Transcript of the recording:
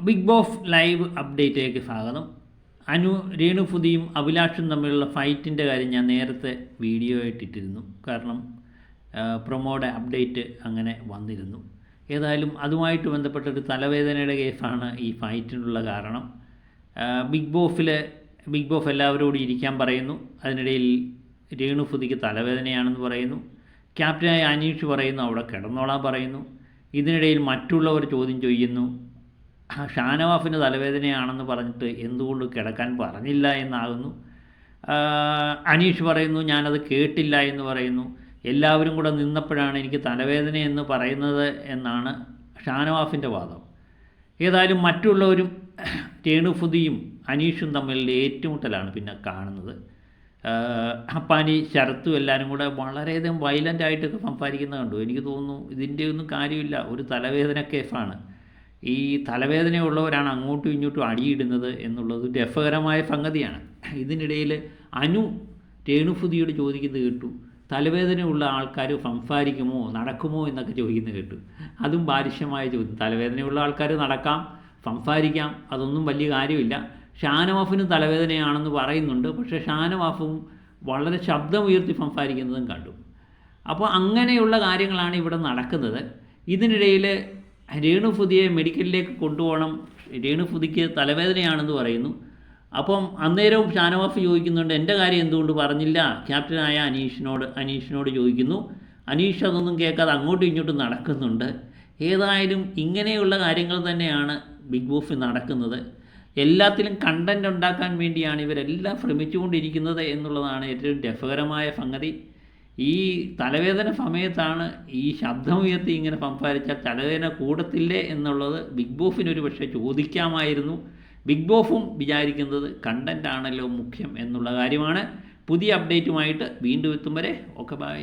Big boss live അപ്ഡേറ്റിലേക്ക് സ്വാഗതം. രേണുസുധിയും അഭിലാഷും തമ്മിലുള്ള ഫൈറ്റിൻ്റെ കാര്യം ഞാൻ നേരത്തെ വീഡിയോ ആയിട്ടിട്ടിരുന്നു. കാരണം പ്രൊമോയുടെ അപ്ഡേറ്റ് അങ്ങനെ വന്നിരുന്നു. ഏതായാലും അതുമായിട്ട് ബന്ധപ്പെട്ടൊരു തലവേദനയുടെ കേസാണ് ഈ ഫൈറ്റിനുള്ള കാരണം. ബിഗ് ബോസ് എല്ലാവരോടും ഇരിക്കാൻ പറയുന്നു. അതിനിടയിൽ രേണുസുധിക്ക് തലവേദനയാണെന്ന് പറയുന്നു. ക്യാപ്റ്റനായ അനീഷ് പറയുന്നു അവിടെ കിടന്നോളാൻ പറയുന്നു. ഇതിനിടയിൽ മറ്റുള്ളവർ ചോദ്യം ചെയ്യുന്നു, ഷാനവാസിന് തലവേദനയാണെന്ന് പറഞ്ഞിട്ട് എന്തുകൊണ്ട് കിടക്കാൻ പറഞ്ഞില്ല എന്നാകുന്നു. അനീഷ് പറയുന്നു ഞാനത് കേട്ടില്ല എന്ന് പറയുന്നു. എല്ലാവരും കൂടെ നിന്നപ്പോഴാണ് എനിക്ക് തലവേദന എന്ന് പറയുന്നത് എന്നാണ് ഷാനവാസിൻ്റെ വാദം. ഏതായാലും മറ്റുള്ളവരും രേണുസുധിയും അനീഷും തമ്മിലുള്ള ഏറ്റുമുട്ടലാണ് പിന്നെ കാണുന്നത്. അപ്പാനി ശരത്തും എല്ലാവരും കൂടെ വളരെയധികം വയലൻ്റായിട്ടൊക്കെ സംസാരിക്കുന്നത് കണ്ടു. എനിക്ക് തോന്നുന്നു ഇതിൻ്റെ ഒന്നും കാര്യമില്ല, ഒരു തലവേദന കേസാണ്. ഈ തലവേദനയുള്ളവരാണ് അങ്ങോട്ടും ഇങ്ങോട്ടും അടിയിടുന്നത് എന്നുള്ളത് രസകരമായ സംഗതിയാണ്. ഇതിനിടയിൽ രേണുസുധിയോട് ചോദിക്കുന്നത് കേട്ടു, തലവേദനയുള്ള ആൾക്കാർ സംസാരിക്കുമോ നടക്കുമോ എന്നൊക്കെ ചോദിക്കുന്നത് കേട്ടു. അതും ബാലിഷ്യമായ ചോദ്യം. തലവേദനയുള്ള ആൾക്കാർ നടക്കാം, സംസാരിക്കാം, അതൊന്നും വലിയ കാര്യമില്ല. ഷാനവാസിന് തലവേദനയാണെന്ന് പറയുന്നുണ്ട്, പക്ഷേ ഷാനവാസും വളരെ ശബ്ദമുയർത്തി സംസാരിക്കുന്നതും കണ്ടു. അപ്പോൾ അങ്ങനെയുള്ള കാര്യങ്ങളാണ് ഇവിടെ നടക്കുന്നത്. ഇതിനിടയിൽ രേണുസുധിയെ മെഡിക്കലിലേക്ക് കൊണ്ടുപോകണം, രേണുസുധിക്ക് തലവേദനയാണെന്ന് പറയുന്നു. അപ്പം അന്നേരവും ഷാനവാസ് ചോദിക്കുന്നുണ്ട് എൻ്റെ കാര്യം എന്തുകൊണ്ട് പറഞ്ഞില്ല, ക്യാപ്റ്റനായ അനീഷിനോട് ചോദിക്കുന്നു. അനീഷ് അതൊന്നും കേൾക്കാതെ അങ്ങോട്ടും ഇങ്ങോട്ടും നടക്കുന്നുണ്ട്. ഏതായാലും ഇങ്ങനെയുള്ള കാര്യങ്ങൾ തന്നെയാണ് ബിഗ് ബോസ് നടക്കുന്നത്. എല്ലാത്തിലും കണ്ടൻറ് ഉണ്ടാക്കാൻ വേണ്ടിയാണ് ഇവരെല്ലാം ശ്രമിച്ചുകൊണ്ടിരിക്കുന്നത് എന്നുള്ളതാണ് ഏറ്റവും രസകരമായ സംഗതി. ഈ തലവേദന സമയത്താണ് ഈ ശബ്ദമുയർത്തി ഇങ്ങനെ സംസാരിച്ചാൽ തലവേദന കൂടത്തില്ലേ എന്നുള്ളത് ബിഗ് ബോസിനൊരു പക്ഷേ ചോദിക്കാമായിരുന്നു. ബിഗ് ബോസും വിചാരിക്കുന്നത് കണ്ടൻ്റ് ആണല്ലോ മുഖ്യം എന്നുള്ള കാര്യമാണ്. പുതിയ അപ്ഡേറ്റുമായിട്ട് വീണ്ടും എത്തും വരെ ഓക്കെ ബൈ.